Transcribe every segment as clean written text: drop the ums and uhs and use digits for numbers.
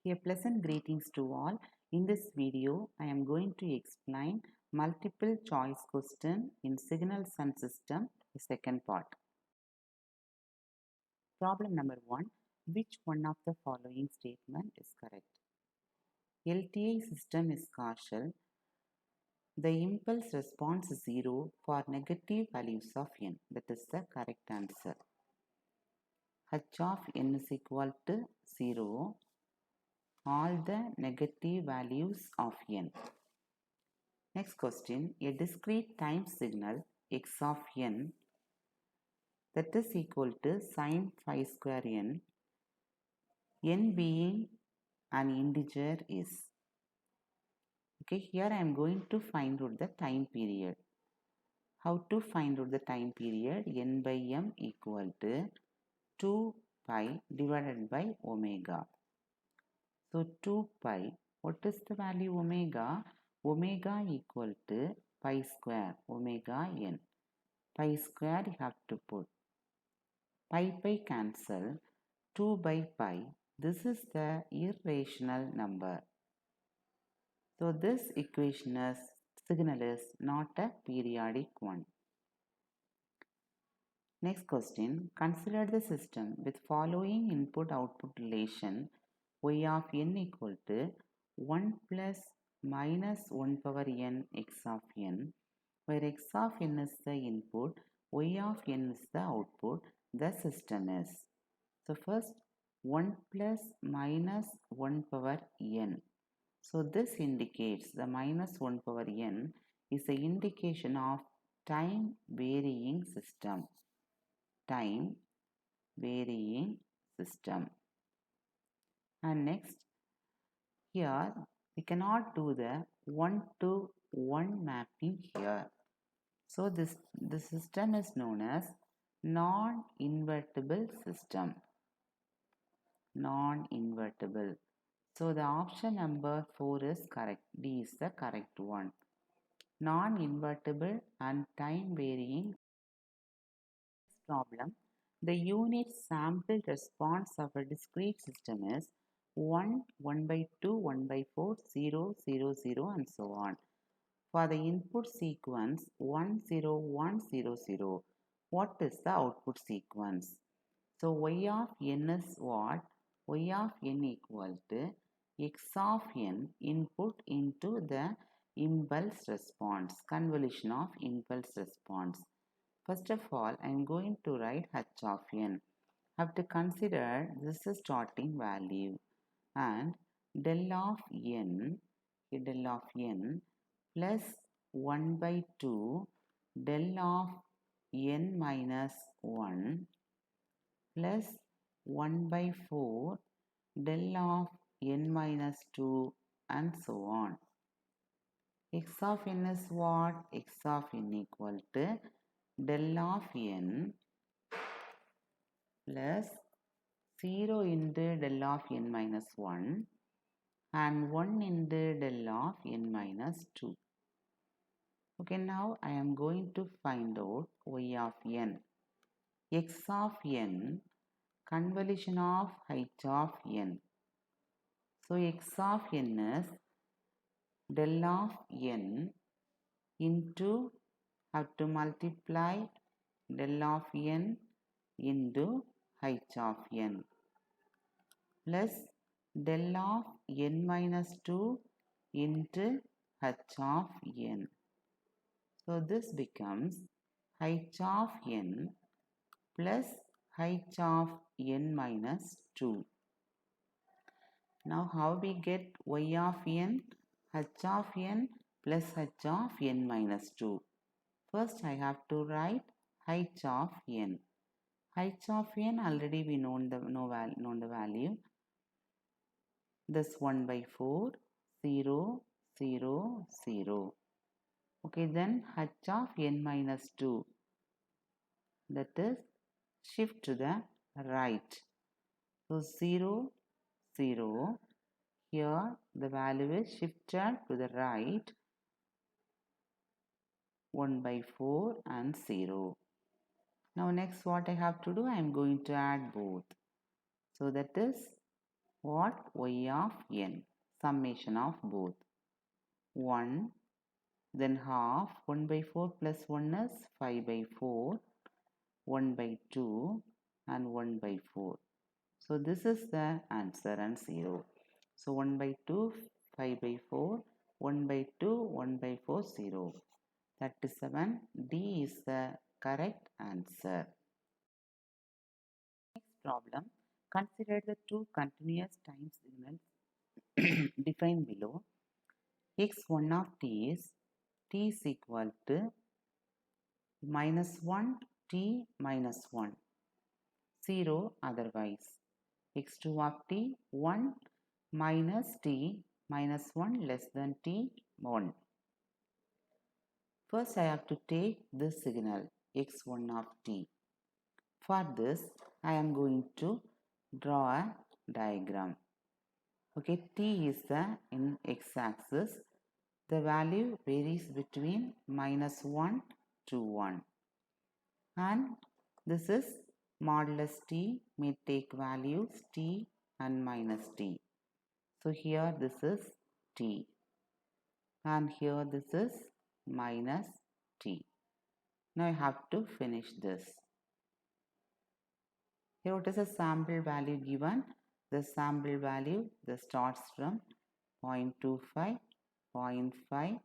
A pleasant greetings to all. In this video, I am going to explain multiple choice question in signals and system, the second part. Problem number 1. Which one of the following statement is correct? LTI system is causal. The impulse response is 0 for negative values of n. That is the correct answer. H of n is equal to 0. All the negative values of n. Next question, a discrete time signal x of n that is equal to sine phi square n being an integer is. Okay, here I am going to find out the time period. How to find out the time period? N by m equal to 2 pi divided by omega. So 2 pi, what is the value omega? Omega equal to pi square, omega n. Pi square you have to put. Pi cancel, 2 by pi. This is the irrational number. So this equation is, signal is not a periodic one. Next question, consider the system with following input-output relation y of n equal to 1 plus minus 1 power n x of n, where x of n is the input, y of n is the output, the system is. So first 1 plus minus 1 power n. So this indicates the minus 1 power n is the indication of time varying system. Time varying system. And next, here we cannot do the 1-to-1 mapping here. So this system is known as non-invertible system. Non-invertible. So the option number 4 is correct. D is the correct one. Non-invertible and time varying. Problem. The unit sample response of a discrete system is 1, 1 by 2, 1 by 4, 0, 0, 0 and so on. For the input sequence 1, 0, 1, 0, 0, what is the output sequence? So y of n is what? Y of n equal to x of n input into the impulse response, convolution of impulse response. First of all, I am going to write h of n. I have to consider this is starting value and del of n plus 1 by 2 del of n minus 1 plus 1 by 4 del of n minus 2 and so on. X of n is what? X of n equal to del of n plus 0 into del of n minus 1 and 1 into del of n minus 2. Okay, now I am going to find out y of n. X of n, convolution of h of n. So x of n is del of n into, have to multiply del of n into h of n plus del of n minus 2 into h of n. So this becomes h of n plus h of n minus 2. Now how we get y of n? H of n plus h of n minus 2. First I have to write h of n. H of n already we known the value. This 1 by 4, 0, 0, 0. Okay, then h of n minus 2. That is shift to the right. So 0, 0. Here the value is shifted to the right. 1 by 4 and 0. Now next what I have to do? I am going to add both. So that is what? Y of n, summation of both. 1, then half, 1 by 4 plus 1 is 5 by 4, 1 by 2 and 1 by 4. So this is the answer and 0. So 1 by 2, 5 by 4, 1 by 2, 1 by 4, 0. 37. D is the correct answer. Next problem. Consider the two continuous time signals defined below. x1 of t is equal to minus 1 t minus 1, 0 otherwise. x2 of t 1 minus t minus 1 less than t 1. First I have to take this signal x1 of t. For this I am going to draw a diagram. Okay, t is the in x-axis. The value varies between minus 1 to 1. And this is modulus t may take values t and minus t. So here this is t and here this is minus t. Now I have to finish this. Here what is a sample value given? The sample value starts from 0.25, 0.5,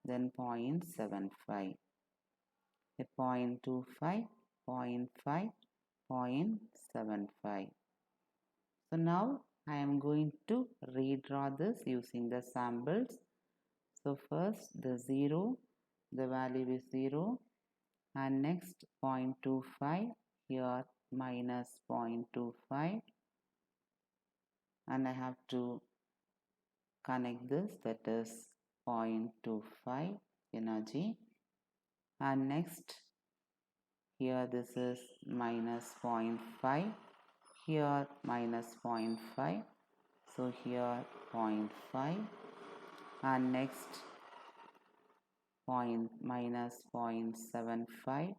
then 0.75. 0.25, 0.5, 0.75. So now I am going to redraw this using the samples. So first the 0, the value is 0, and next 0.25, here minus 0.25, and I have to connect this, that is 0.25 energy, and next here this is minus 0.5, here minus 0.5, so here 0.5, and next minus 0.75,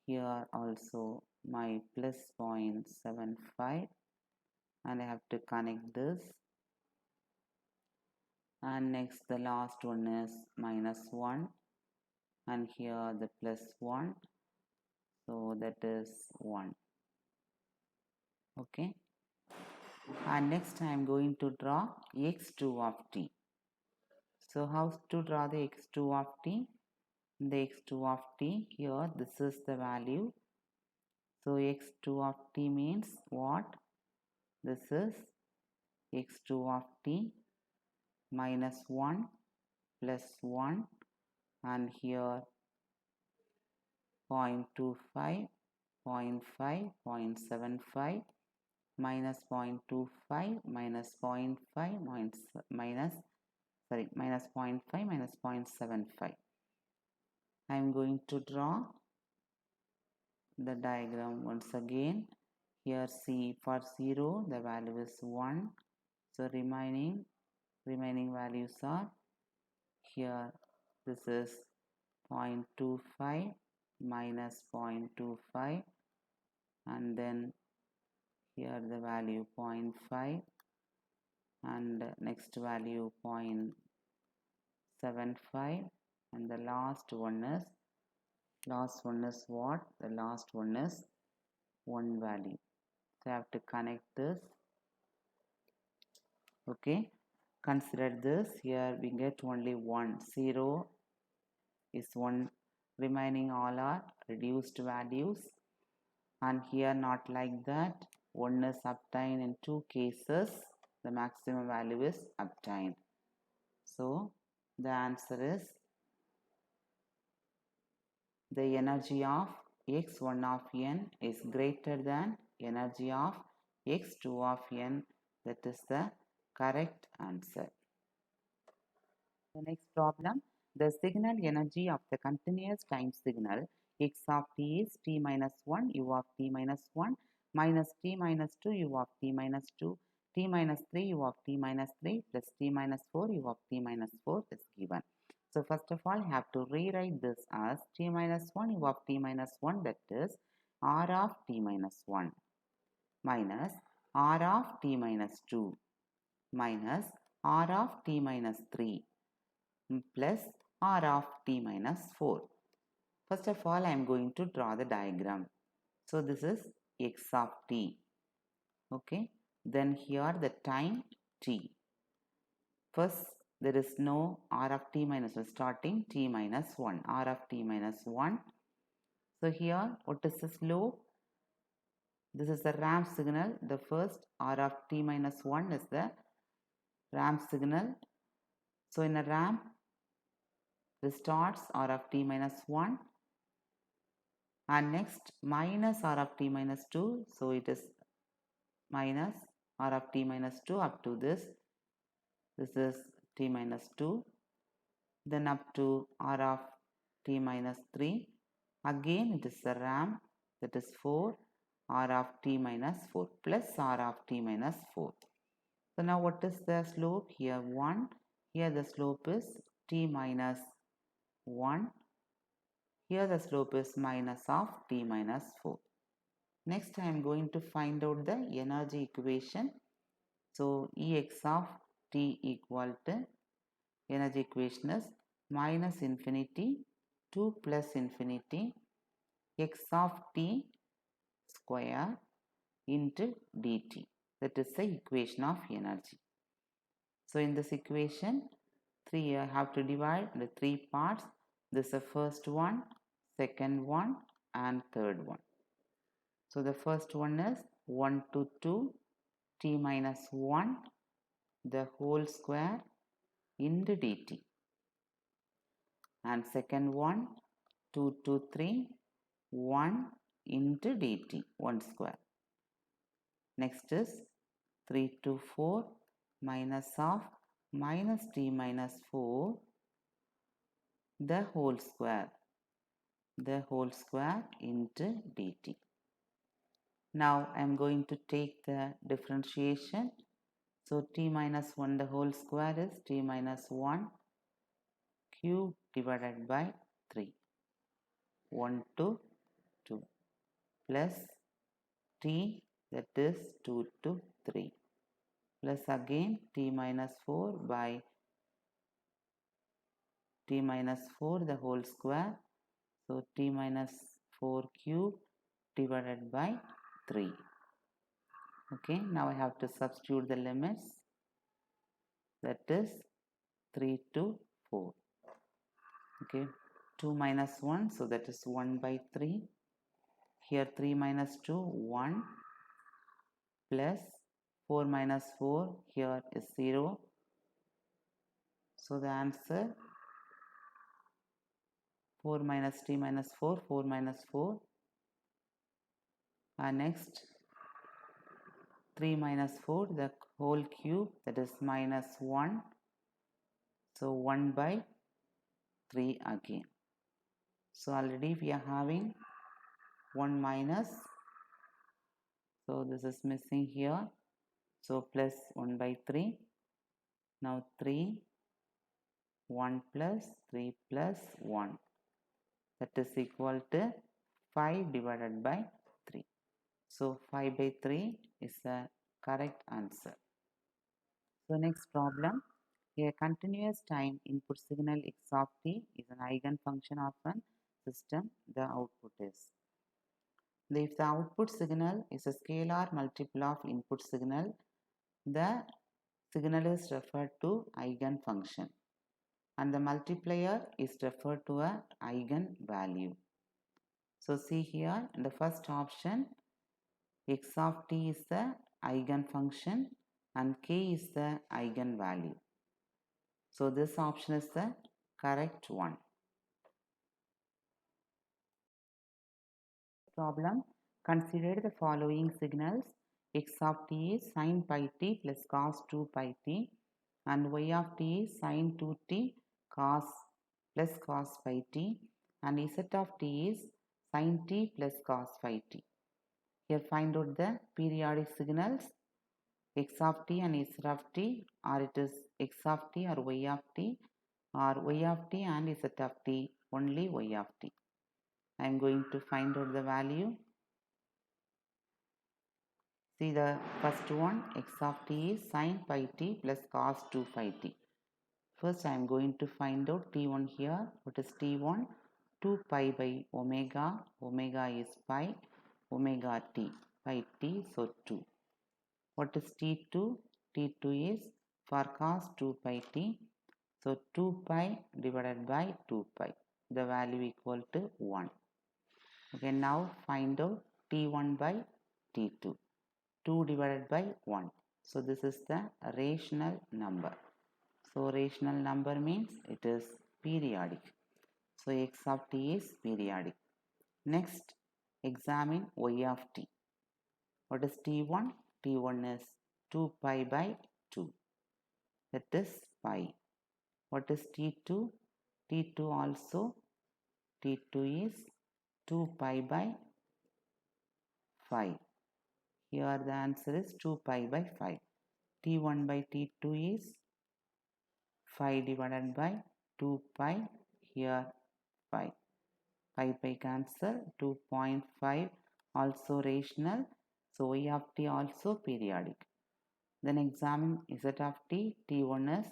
here also my plus 0.75, and I have to connect this, and next the last one is minus 1, and here the plus 1, so that is 1. Okay, and next I am going to draw x2 of t. So how to draw the x2 of t? The x2 of t, here this is the value. So x2 of t means what? This is x2 of t minus 1 plus 1, and here 0.25, 0.5, 0.75, minus 0.25, minus 0.5, minus 0.5, minus 0.75. I am going to draw the diagram once again. Here see, for 0 the value is 1, so remaining values are, here this is 0.25 minus 0.25, and then here the value 0.5, and next value 0.75, and the last one is what? The last one is 1 value. So I have to connect this. Okay, consider this. Here we get only 1, 0 is 1, remaining all are reduced values, and here not like that. 1 is obtained in 2 cases, the maximum value is obtained. So the answer is the energy of x1 of n is greater than energy of x2 of n. That is the correct answer. The next problem, the signal energy of the continuous time signal x of t is t minus 1 u of t minus 1 minus t minus 2 u of t minus 2 t minus 3 u of t minus 3 plus t minus 4 u of t minus 4 is given. So first of all, I have to rewrite this as t minus 1 u of t minus 1, that is r of t minus 1, minus r of t minus 2 minus r of t minus 3 plus r of t minus 4. First of all, I am going to draw the diagram. So this is x of t. Okay. Then here the time t. First, there is no r of t minus 1 starting t minus 1. R of t minus 1. So here, what is the slope? This is the ramp signal. The first r of t minus 1 is the ramp signal. So in a ramp, this starts r of t minus 1 and next minus r of t minus 2. So it is minus r of t minus 2 up to this. This is t minus 2. Then up to r of t minus 3. Again it is the ramp, that is 4 r of t minus 4 plus r of t minus 4. So now what is the slope? Here 1. Here the slope is t minus 1. Here the slope is minus of t minus 4. Next I am going to find out the energy equation. So Ex of t equal to, energy equation is minus infinity to plus infinity x of t square into dt. That is the equation of energy. So in this equation, I have to divide the three parts. This is the first one, second one and third one. So the first one is 1 to 2 t minus 1 the whole square into dt. And second one 2 to 3 1 into dt 1 square. Next is 3 to 4 minus of minus t minus 4 the whole square into dt. Now I am going to take the differentiation. So t minus 1 the whole square is t minus 1 cube divided by 3. 1 to 2 plus t, that is 2 to 3 plus again t minus 4 by t minus 4 the whole square. So t minus 4 cube divided by 3. Okay, now I have to substitute the limits, that is 3 to 4. Okay, 2 minus 1, so that is 1 by 3. Here 3 minus 2, 1 plus 4 minus 4, here is 0. So the answer 4 minus t minus 4, 4 minus 4. And next 3 minus 4, the whole cube, that is minus 1. So 1 by 3 again. So already we are having 1 minus. So this is missing here. So plus 1 by 3. Now 3, 1 plus 3 plus 1. That is equal to 5 divided by 3. So 5 by 3 is the correct answer. So next problem. A continuous time input signal x of t is an eigenfunction of a system. The output is. If the output signal is a scalar multiple of input signal, the signal is referred to eigenfunction and the multiplier is referred to a eigenvalue. So see here in the first option, x of t is the eigenfunction and k is the eigenvalue. So this option is the correct one. Problem. Consider the following signals. X of t is sin pi t plus cos 2 pi t and y of t is sin 2t cos plus cos pi t and z of t is sin t plus cos phi t. Here find out the periodic signals x of t and z of t, or it is x of t or y of t, or y of t and z of t, only y of t. I am going to find out the value. See the first one, x of t is sin pi t plus cos 2 phi t. First I am going to find out t1 here. What is t1? 2 pi by omega. Omega is pi. Omega t. Pi t. So 2. What is t2? T2 is for cos 2 pi t. So 2 pi divided by 2 pi. The value equal to 1. Okay, now find out t1 by t2. 2 divided by 1. So this is the rational number. So rational number means it is periodic. So x of t is periodic. Next, examine y of t. What is t1? T1 is 2 pi by 2. That is pi. What is t2? T2 also, t2 is 2 pi by 5. Here the answer is 2 pi by 5. T1 by T2 is 5 divided by 2 pi. Here 5. Pi cancel. 2.5 also rational. So y of t also periodic. Then examine z of t. T1 is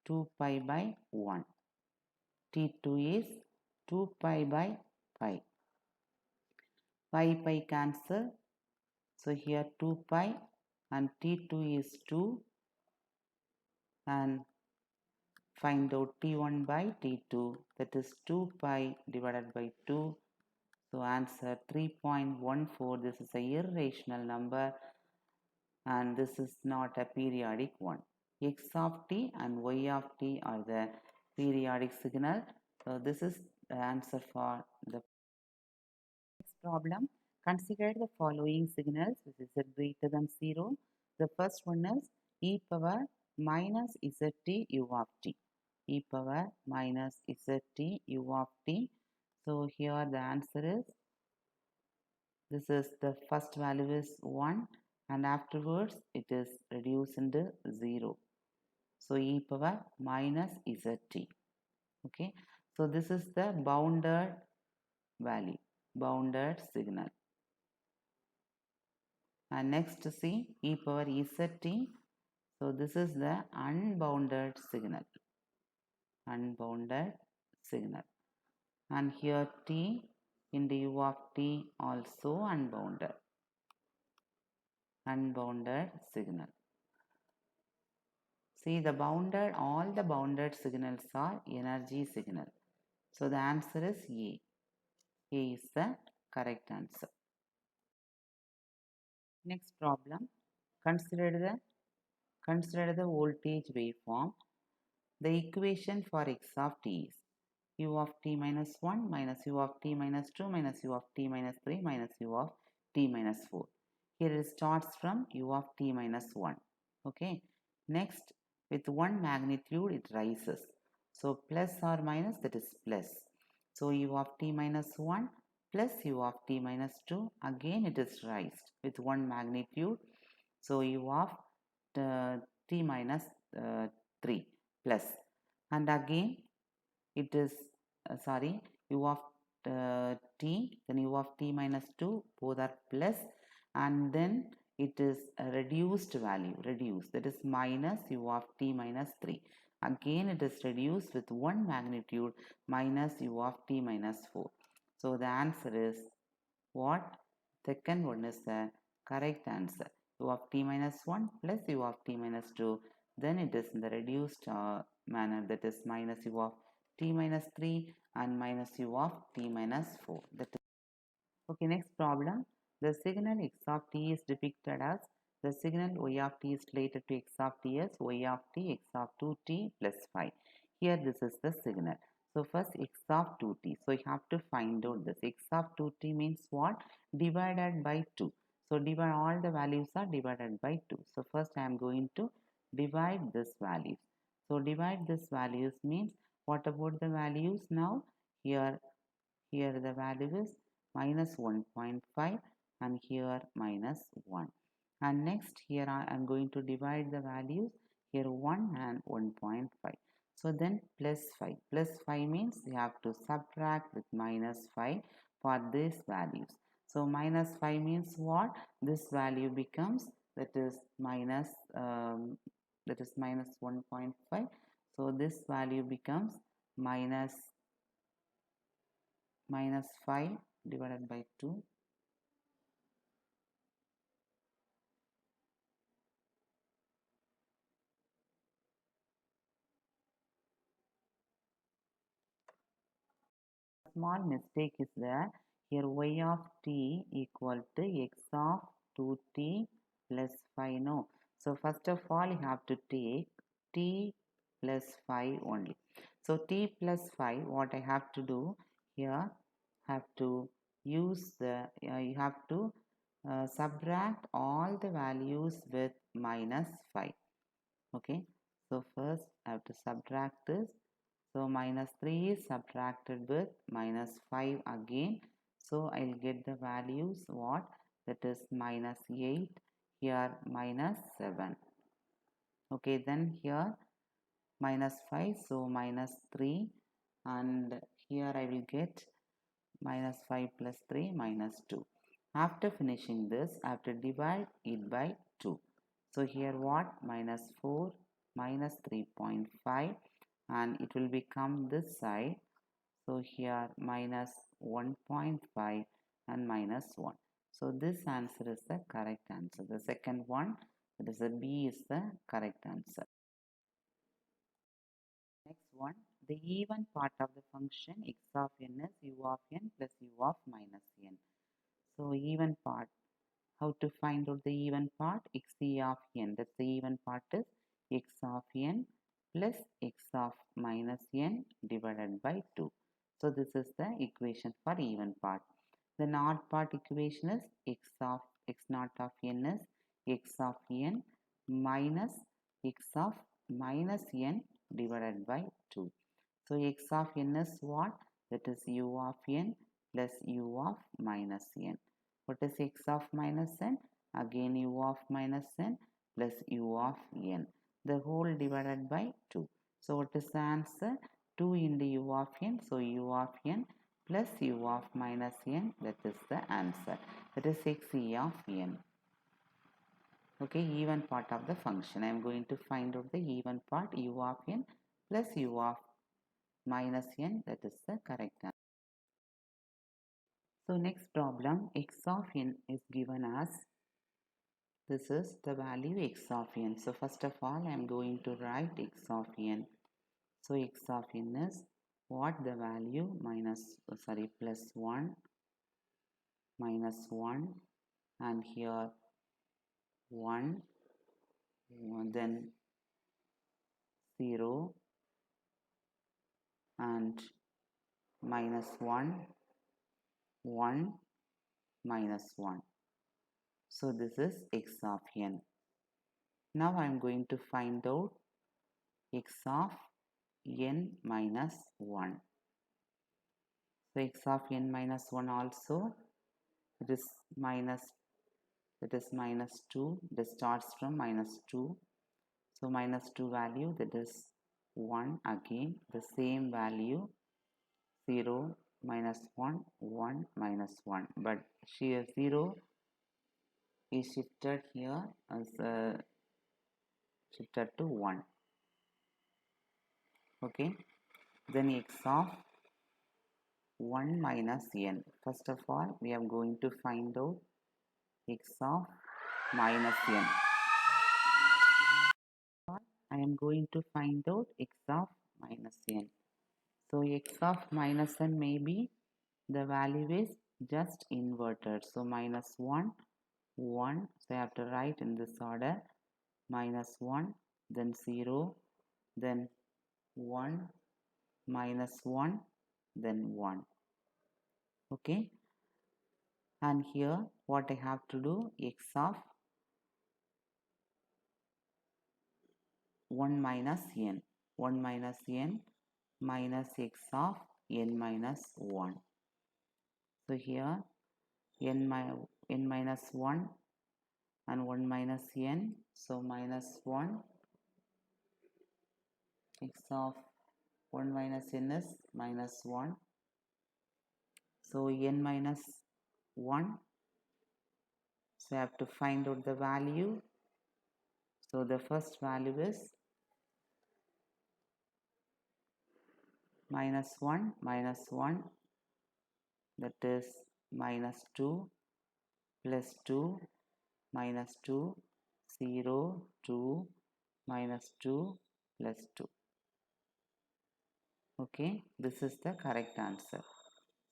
2 pi by 1. T2 is 2 pi by 5. Pi cancel. So here 2 pi and T2 is 2 and find out T1 by T2, that is 2 pi divided by 2. So answer 3.14. This is a irrational number and this is not a periodic one. X of t and y of t are the periodic signal. So this is the answer for the next problem. Consider the following signals which is greater than 0. The first one is e power minus zt u of t. E power minus zt u of t. So here the answer is, this is the first value is 1 and afterwards it is reduced into 0. So e power minus zt. Okay. So this is the bounded value, bounded signal. And next see e power zt. So this is the unbounded signal. Unbounded signal. And here t in the u of t also unbounded. Unbounded signal. See the bounded, all the bounded signals are energy signal. So the answer is A. A is the correct answer. Next problem. Consider the voltage waveform. The equation for x of t is u of t minus 1 minus u of t minus 2 minus u of t minus 3 minus u of t minus 4. Here it starts from u of t minus 1. Okay. Next, with one magnitude it rises. So plus or minus, that is plus. So u of t minus 1 plus u of t minus 2, again it is raised with one magnitude. So u of t minus 3 plus, and again it is u of t, then u of t minus 2, both are plus, and then it is a reduced value, reduced, that is minus u of t minus 3. Again it is reduced with one magnitude, minus u of t minus 4. So the answer is what? Second one is the correct answer. U of t minus 1 plus u of t minus 2. Then it is in the reduced manner, that is minus u of t minus 3 and minus u of t minus 4. That is okay. Next problem. The signal x of t is depicted as, the signal y of t is related to x of t as y of t x of 2t plus 5. Here this is the signal. So first x of 2t. So you have to find out this. X of 2t means what? Divided by 2. So divide, all the values are divided by 2. So first I am going to divide this values. So divide this values means, what about the values now? Here the value is minus 1.5 and here minus 1. And next here I am going to divide the values, here 1 and 1.5. So then plus 5. Plus 5 means you have to subtract with minus 5 for these values. So minus 5 means what? This value becomes, that is minus 1.5. So this value becomes minus 5 divided by 2. Small mistake is there. Here y of t equal to x of 2t plus 5. No. So first of all you have to take t plus 5 only. So t plus 5, what I have to do here, have to use the, you have to subtract all the values with minus 5. Okay. So first I have to subtract this. So minus 3 is subtracted with minus 5 again. So I'll get the values what? That is minus 8, here minus 7. Okay, then here minus 5, so minus 3, and here I will get minus 5 plus 3 minus 2. After finishing this, I have to divide it by 2. So here what? Minus 4 minus 3.5, and it will become this side. So here minus 1.5 and minus 1. So this answer is the correct answer. The second one, that is the B, is the correct answer. Next one, the even part of the function x of n is u of n plus u of minus n. So even part, how to find out the even part? Xe of n, that's the even part, is x of n plus x of minus n divided by 2. So this is the equation for even part. The not part equation is x naught of n is x of n minus x of minus n divided by 2. So x of n is what? That is u of n plus u of minus n. What is x of minus n? Again u of minus n plus u of n. The whole divided by 2. So what is the answer? 2 into u of n. So u of n plus u of minus n, that is the answer. That is xe of n. Okay, even part of the function. I am going to find out the even part, u of n plus u of minus n, that is the correct answer. So next problem, x of n is given as, this is the value x of n. So first of all I am going to write x of n. So x of n is what? The value plus 1 minus 1, and here 1, then 0 and minus 1, 1 minus 1. So this is x of n. Now I am going to find out x of n minus 1. So x of n minus 1 also, it is minus, that is minus 2. This starts from minus 2. So minus 2 value, that is 1 again. The same value, 0 minus 1, 1 minus 1. But here 0 is shifted here as shifted to 1. Okay. Then x of 1 minus n. First of all, we are going to find out x of minus n. I am going to find out x of minus n. So x of minus n may be, the value is just inverted. So minus 1, 1. So I have to write in this order, minus 1, then 0, then 1, minus 1, then 1. Okay. And here what I have to do, x of 1 minus n. 1 minus n minus x of n minus 1. So here n minus 1 and 1 minus n. So minus 1, x of 1 minus n is minus 1. So n minus 1. So I have to find out the value. So the first value is -1, that is -2 plus 2 minus 2, 0, 2, minus 2 plus 2. Okay, this is the correct answer.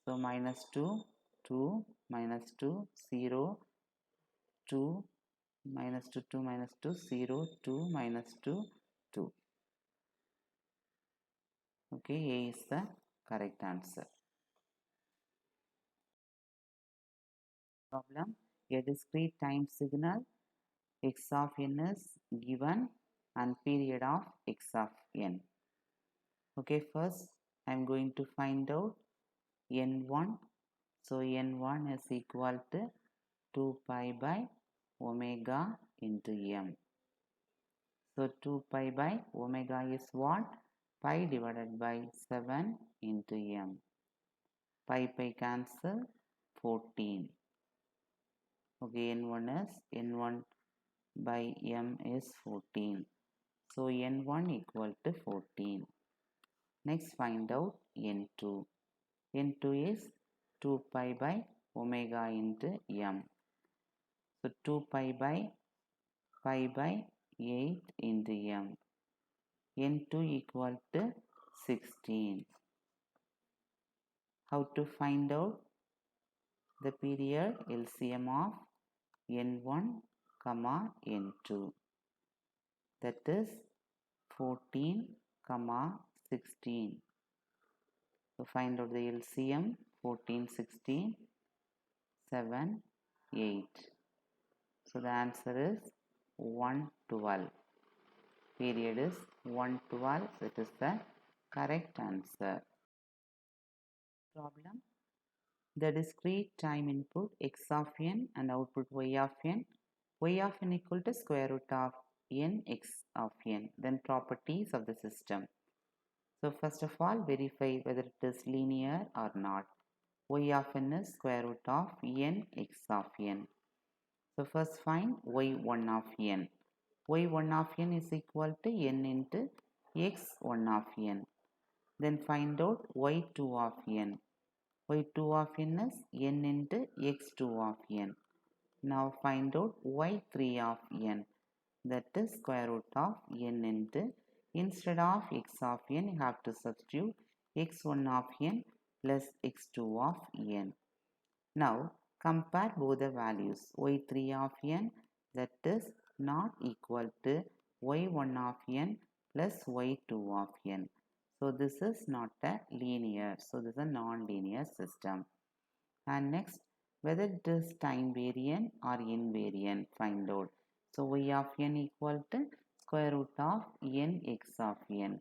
So minus 2, 2, minus 2, 0, 2, minus 2, 2, minus 2, 0, 2, minus 2, 2. Okay, A is the correct answer. Problem: a discrete time signal x of n is given and period of x of n. Okay, first I am going to find out n1. So n1 is equal to 2 pi by omega into m. So 2 pi by omega is what? Pi divided by 7 into m. Pi cancel, 14. Okay, n1 is n1 by m is 14. So n1 equal to 14. Next find out n2. n2 is 2 pi by omega into m. So 2 pi by 8 into m. n2 equal to 16. How to find out the period LCM of n1 comma n2? That is 14 comma 16. So find out the LCM: 14, 16, 7, 8. So the answer is 112. Period is 112. So it is the correct answer. Problem: the discrete time input x of n and output y of n. Y of n equal to square root of n x of n. Then properties of the system. So first of all, verify whether it is linear or not. Y of n is square root of n x of n. So first find y1 of n. y1 of n is equal to n into x1 of n. Then find out y2 of n. y2 of n is n into x2 of n. Now find out y3 of n. That is square root of n into, instead of x of n, you have to substitute x1 of n plus x2 of n. Now compare both the values. y3 of n, that is not equal to y1 of n plus y2 of n. So this is not a linear. So this is a non-linear system. And next, whether it is time variant or invariant, find out. So y of n equal to square root of n x of n.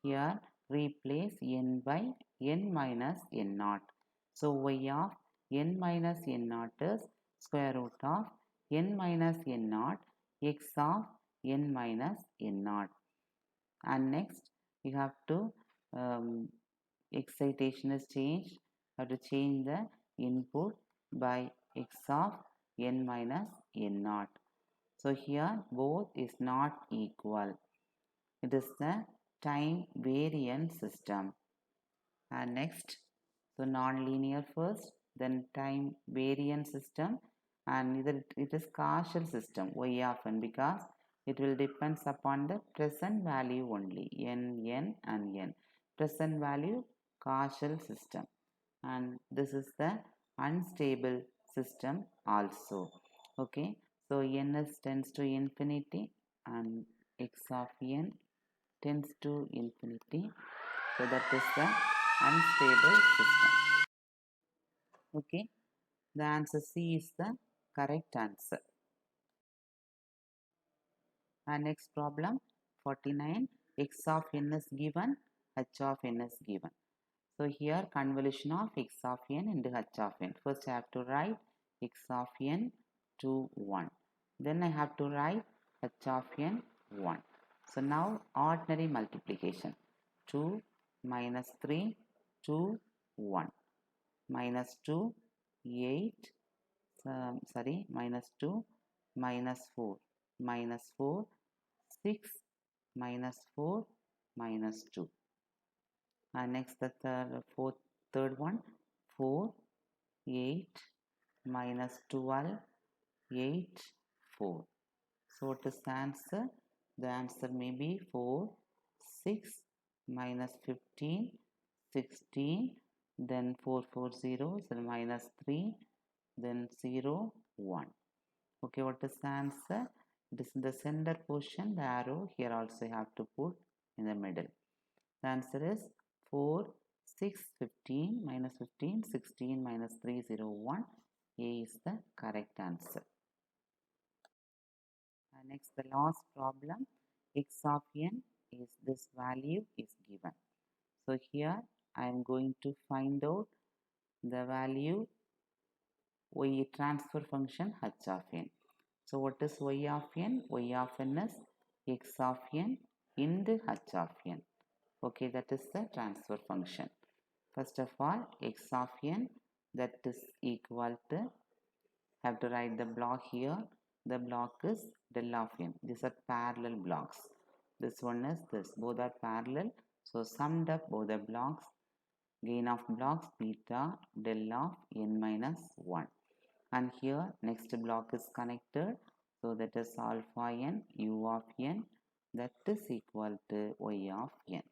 Here replace n by n minus n naught. So y of n minus n naught is square root of n minus n naught x of n minus n naught. And next you have to excitation is changed. You have to change the input by x of n minus n naught. So here both is not equal. It is the time variant system. And next, so non-linear first, then time variant system, and either it is causal system y of n, because it will depends upon the present value only, n and n. Present value causal system, and this is the unstable system also. Okay, so n is tends to infinity and x of n tends to infinity. So that is the unstable system. Okay, the answer C is the correct answer. And next problem 49, x of n is given, h of n is given. So here convolution of x of n into h of n. First I have to write x of n to 1. Then I have to write h of n 1. So now ordinary multiplication. 2 minus 3, 2, 1. Minus 2, 8, minus 2, minus 4, minus 4, 6, minus 4, minus 2. And next the third one, 4, 8, minus 12, 8, 4. So what is the answer? The answer may be 4, 6, minus 15, 16, then 4, 4, 0, so minus 3, then 0, 1. Okay, what is the answer? It is in the center portion, the arrow here also you have to put in the middle. The answer is 4, 6, 15, minus 15, 16, minus 3, 0, 1. A is the correct answer. Next, the last problem, x of n is this value is given. So here I am going to find out the value y transfer function h of n. So what is y of n? Y of n is x of n into h of n. Okay, that is the transfer function. First of all, x of n, that is equal to, have to write the block here. The block is del of n. These are parallel blocks. This one is this. Both are parallel. So summed up both the blocks. Gain of blocks beta del of n minus 1. And here next block is connected. So that is alpha n u of n. That is equal to y of n.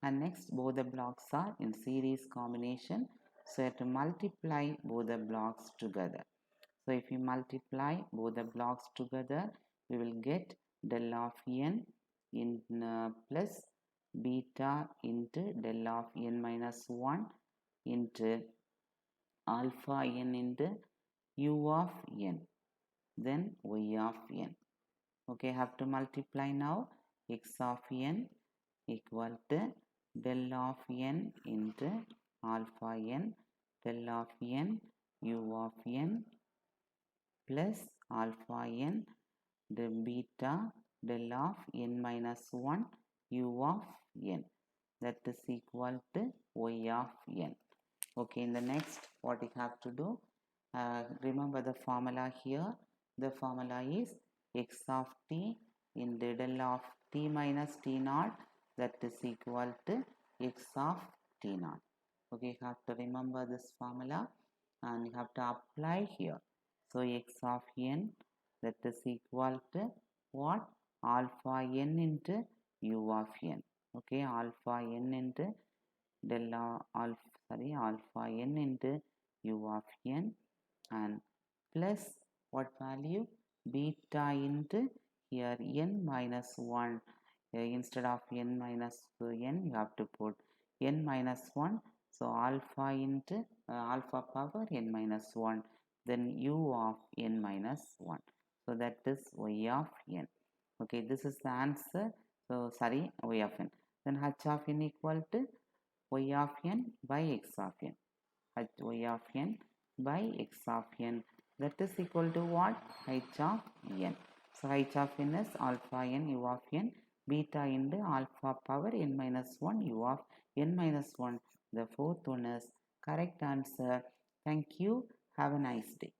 And next both the blocks are in series combination. So you have to multiply both the blocks together. So if you multiply both the blocks together, we will get del of n in plus beta into del of n minus 1 into alpha n into u of n, then y of n. Okay, have to multiply now. X of n equal to del of n into alpha n, del of n u of n plus alpha n the beta del of n minus 1 u of n, that is equal to y of n. Okay, in the next what you have to do, remember the formula here. The formula is x of t into del of t minus t naught, that is equal to x of t naught. Okay, you have to remember this formula and you have to apply here. So x of n, that is equal to what? Alpha n into u of n. Okay, alpha n into alpha n into u of n, and plus what value? Beta into here n minus 1. Instead of n minus n, you have to put n minus 1. So alpha into alpha power n minus 1, then u of n minus 1. So that is y of n. Okay, this is the answer. So y of n. Then h of n equal to y of n by x of n. Y of n by x of n, that is equal to what? H of n. So h of n is alpha n u of n beta into alpha power n minus 1 u of n minus 1. The fourth one is correct answer. Thank you. Have a nice day.